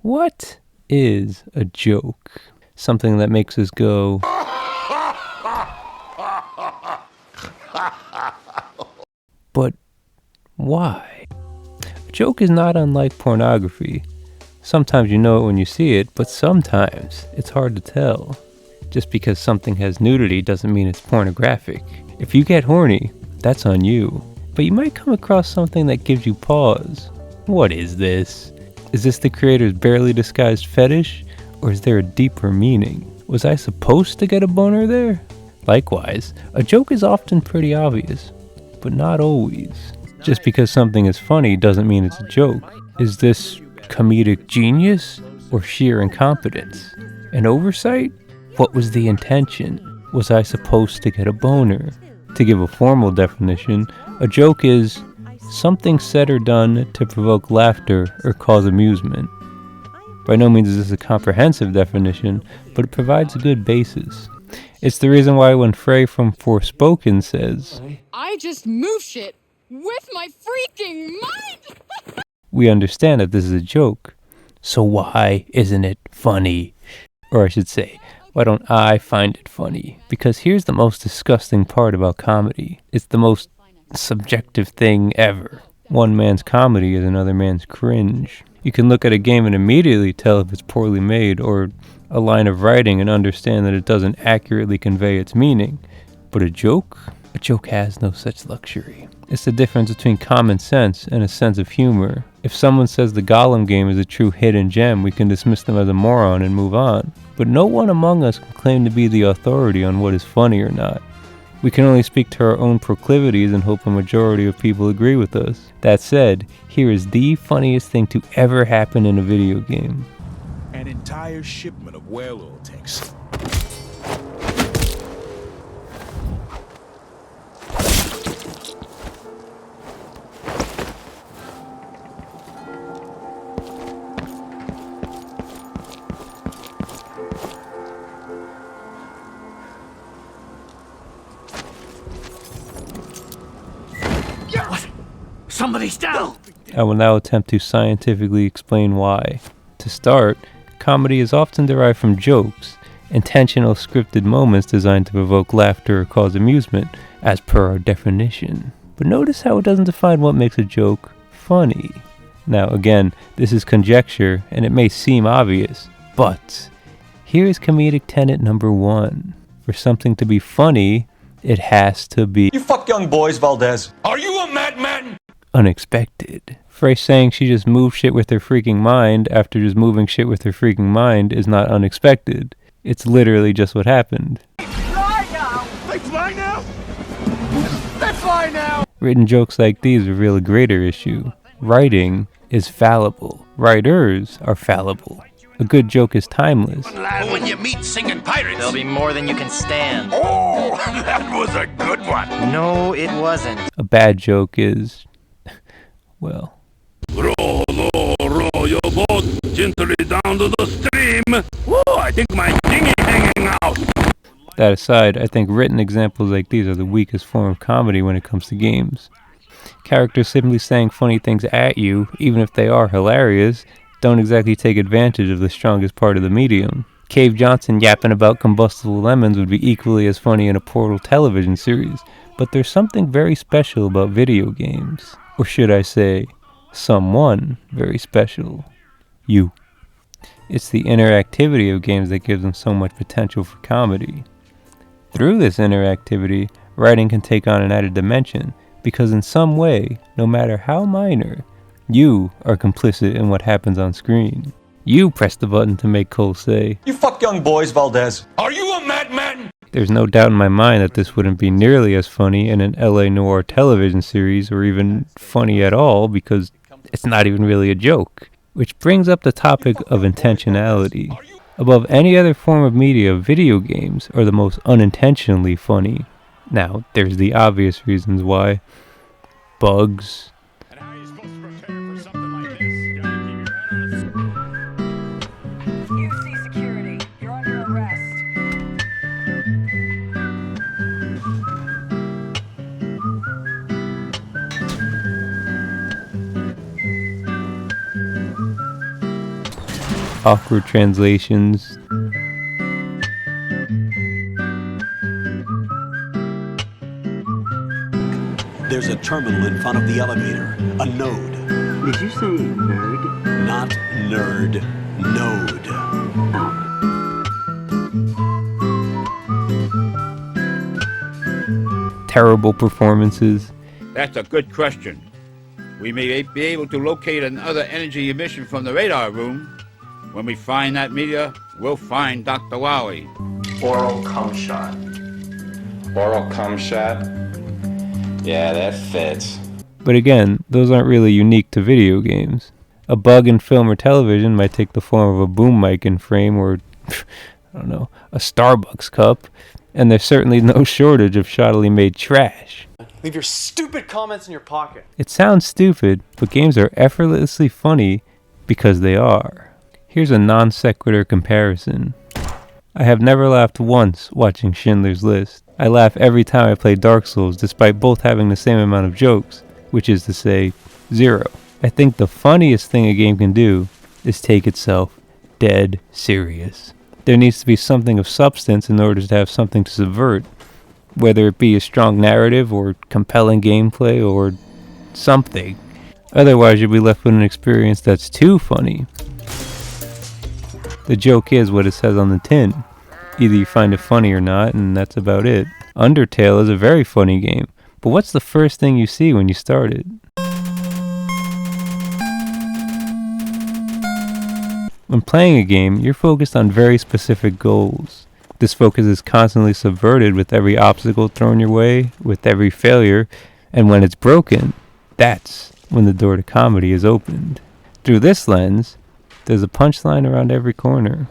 What is a joke? Something that makes us go, but why? A joke is not unlike pornography. Sometimes you know it when you see it, but sometimes it's hard to tell. Just because something has nudity doesn't mean it's pornographic. If you get horny, that's on you. But you might come across something that gives you pause. What is this? Is this the creator's barely disguised fetish? Or is there a deeper meaning? Was I supposed to get a boner there? Likewise, a joke is often pretty obvious, but not always. Just because something is funny doesn't mean it's a joke. Is this comedic genius or sheer incompetence? An oversight? What was the intention? Was I supposed to get a boner? To give a formal definition, a joke is something said or done to provoke laughter or cause amusement. By no means is this a comprehensive definition, but it provides a good basis. It's the reason why when Frey from Forspoken says, I just move shit with my freaking mind! we understand that this is a joke. So why isn't it funny? Or I should say, why don't I find it funny? Because here's the most disgusting part about comedy. It's the most subjective thing ever. One man's comedy is another man's cringe. You can look at a game and immediately tell if it's poorly made, or a line of writing and understand that it doesn't accurately convey its meaning. But a joke has no such luxury. It's the difference between common sense and a sense of humor. If someone says the Gollum game is a true hidden gem, we can dismiss them as a moron and move on. But no one among us can claim to be the authority on what is funny or not. We can only speak to our own proclivities and hope a majority of people agree with us. That said, here is the funniest thing to ever happen in a video game. An entire shipment of whale oil tanks. Somebody's down! I will now attempt to scientifically explain why. To start, comedy is often derived from jokes, intentional scripted moments designed to provoke laughter or cause amusement, as per our definition. But notice how it doesn't define what makes a joke funny. Now again, this is conjecture, and it may seem obvious, but here is comedic tenet number 1. For something to be funny, it has to be You fuck young boys, Valdez. Are you a madman? unexpected. Frey saying she just moved shit with her freaking mind after just moving shit with her freaking mind is not unexpected. It's literally just what happened. They fly now! They fly now! They fly now! Written jokes like these reveal a greater issue. Writing is fallible. Writers are fallible. A good joke is timeless. When you meet singing pirates, There'll be more than you can stand. oh, that was a good one. No, it wasn't. A bad joke is, well, Row your boat gently down to the stream. Whoa, I think my dinghy hanging out. that aside, I think written examples like these are the weakest form of comedy when it comes to games. Characters simply saying funny things at you, even if they are hilarious, don't exactly take advantage of the strongest part of the medium. Cave Johnson yapping about combustible lemons would be equally as funny in a Portal television series, but there's something very special about video games. Or should I say, someone very special. You. It's the interactivity of games that gives them so much potential for comedy. Through this interactivity, writing can take on an added dimension, because in some way, no matter how minor, you are complicit in what happens on screen. You press the button to make Cole say, You fuck young boys, Valdez. Are you a madman? There's no doubt in my mind that this wouldn't be nearly as funny in an LA Noire television series, or even funny at all, because it's not even really a joke. Which brings up the topic of intentionality. Above any other form of media, video games are the most unintentionally funny. Now, there's the obvious reasons why. Bugs. And how are you supposed to prepare for something like this? Gotta keep your head on a UC security, you're under arrest. awkward translations. There's a terminal in front of the elevator. A node. Did you say nerd? Not nerd. Node. Terrible performances. That's a good question. We may be able to locate another energy emission from the radar room. When we find that meteor, we'll find Dr. Wally. Oral cum shot. Oral cum shot? Yeah, that fits. But again, those aren't really unique to video games. A bug in film or television might take the form of a boom mic in frame or, I don't know, a Starbucks cup, and there's certainly no shortage of shoddily made trash. Leave your stupid comments in your pocket. It sounds stupid, but games are effortlessly funny because they are. Here's a non sequitur comparison. I have never laughed once watching Schindler's List. I laugh every time I play Dark Souls, despite both having the same amount of jokes, which is to say, 0. I think the funniest thing a game can do is take itself dead serious. There needs to be something of substance in order to have something to subvert, whether it be a strong narrative or compelling gameplay or something. Otherwise, you'll be left with an experience that's too funny. The joke is what it says on the tin. Either you find it funny or not, and that's about it. Undertale is a very funny game, but what's the first thing you see when you start it? When playing a game, you're focused on very specific goals. This focus is constantly subverted with every obstacle thrown your way, with every failure, and when it's broken, that's when the door to comedy is opened. Through this lens, there's a punchline around every corner.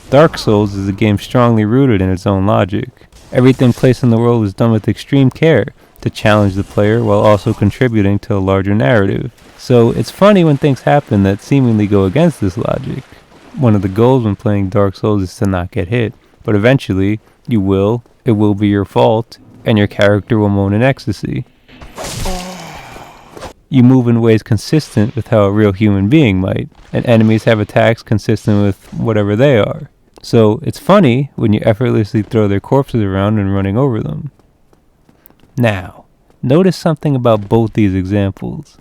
Dark Souls is a game strongly rooted in its own logic. Everything placed in the world is done with extreme care to challenge the player while also contributing to a larger narrative. So it's funny when things happen that seemingly go against this logic. One of the goals when playing Dark Souls is to not get hit, but eventually you will, it will be your fault, and your character will moan in ecstasy. You move in ways consistent with how a real human being might, and enemies have attacks consistent with whatever they are. So it's funny when you effortlessly throw their corpses around and running over them. Now, notice something about both these examples.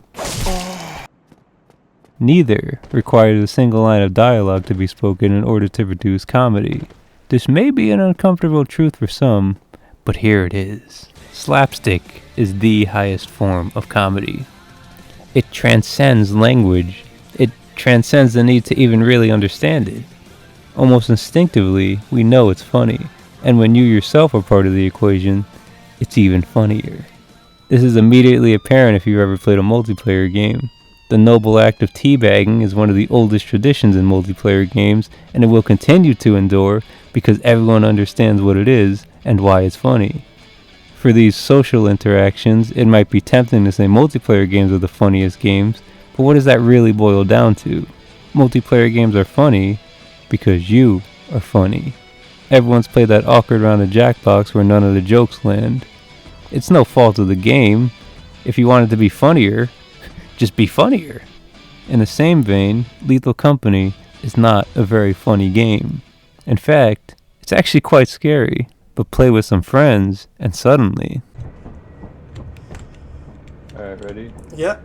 Neither requires a single line of dialogue to be spoken in order to produce comedy. This may be an uncomfortable truth for some, but here it is. Slapstick is the highest form of comedy. It transcends language. It transcends the need to even really understand it. Almost instinctively, we know it's funny, and when you yourself are part of the equation, it's even funnier. This is immediately apparent if you've ever played a multiplayer game. The noble act of teabagging is one of the oldest traditions in multiplayer games, and it will continue to endure because everyone understands what it is and why it's funny. For these social interactions, it might be tempting to say multiplayer games are the funniest games, but what does that really boil down to? Multiplayer games are funny because you are funny. Everyone's played that awkward round of Jackbox where none of the jokes land. It's no fault of the game. If you want it to be funnier, just be funnier. In the same vein, Lethal Company is not a very funny game. In fact, it's actually quite scary. But play with some friends, and suddenly... Alright, ready? Yep.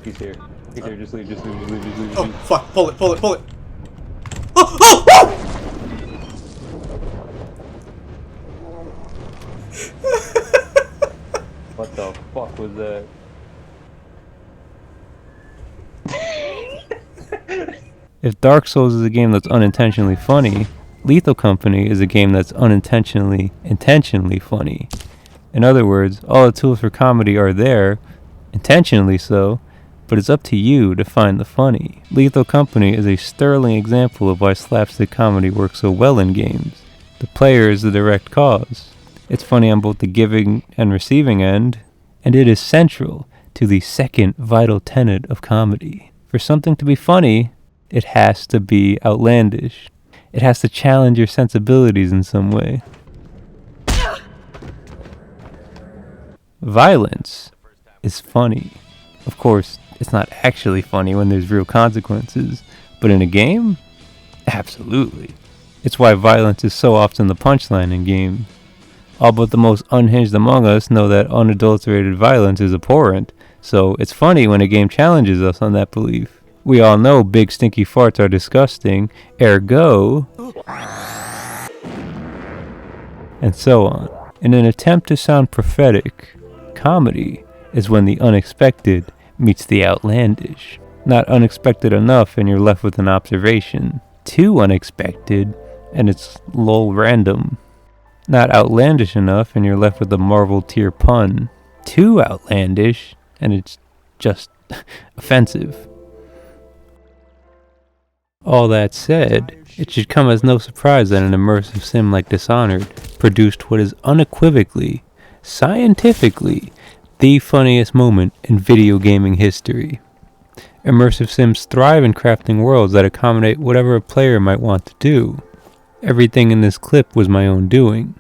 He's here. He's here, just leave. Oh, fuck, pull it. Oh! What the fuck was that? If Dark Souls is a game that's unintentionally funny, Lethal Company is a game that's intentionally funny. In other words, all the tools for comedy are there, intentionally so, but it's up to you to find the funny. Lethal Company is a sterling example of why slapstick comedy works so well in games. The player is the direct cause. It's funny on both the giving and receiving end, and it is central to the second vital tenet of comedy. For something to be funny, it has to be outlandish. It has to challenge your sensibilities in some way. Violence is funny. Of course, It's not actually funny when there's real consequences, but in a game, absolutely. It's why violence is so often the punchline in games. All but the most unhinged among us know that unadulterated violence is abhorrent, so it's funny when a game challenges us on that belief. We all know big stinky farts are disgusting, ergo, and so on. In an attempt to sound prophetic, comedy is when the unexpected meets the outlandish. Not unexpected enough and you're left with an observation. Too unexpected and it's lol random. Not outlandish enough and you're left with a Marvel tier pun. Too outlandish and it's just offensive. All that said, it should come as no surprise that an immersive sim like Dishonored produced what is unequivocally, scientifically, the funniest moment in video gaming history. Immersive sims thrive in crafting worlds that accommodate whatever a player might want to do. Everything in this clip was my own doing.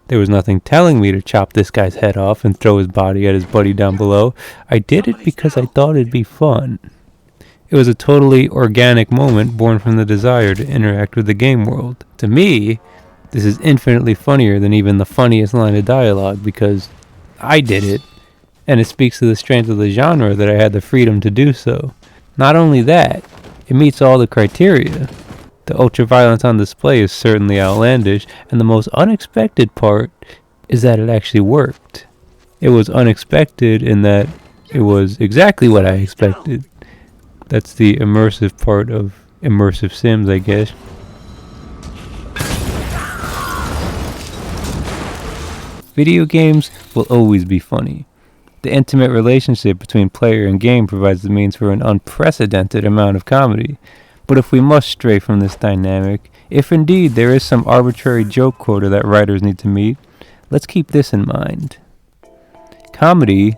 There was nothing telling me to chop this guy's head off and throw his body at his buddy down below. I did it because I thought it'd be fun. It was a totally organic moment born from the desire to interact with the game world. To me, this is infinitely funnier than even the funniest line of dialogue because I did it, and it speaks to the strength of the genre that I had the freedom to do so. Not only that, it meets all the criteria. The ultra-violence on display is certainly outlandish, and the most unexpected part is that it actually worked. It was unexpected in that it was exactly what I expected. That's the immersive part of immersive sims, I guess. Video games will always be funny. The intimate relationship between player and game provides the means for an unprecedented amount of comedy. But if we must stray from this dynamic, if indeed there is some arbitrary joke quota that writers need to meet, let's keep this in mind. Comedy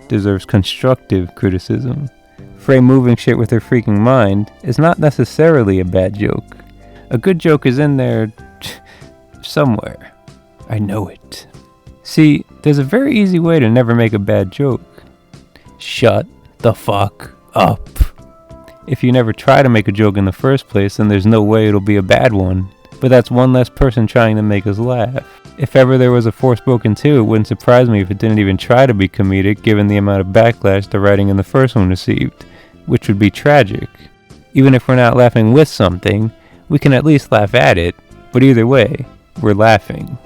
deserves constructive criticism. Frey moving shit with her freaking mind is not necessarily a bad joke. A good joke is in there somewhere. I know it. See, there's a very easy way to never make a bad joke. Shut the fuck up. If you never try to make a joke in the first place, then there's no way it'll be a bad one. But that's one less person trying to make us laugh. If ever there was a Forspoken 2, it wouldn't surprise me if it didn't even try to be comedic given the amount of backlash the writing in the first one received, which would be tragic. Even if we're not laughing with something, we can at least laugh at it, but either way, we're laughing.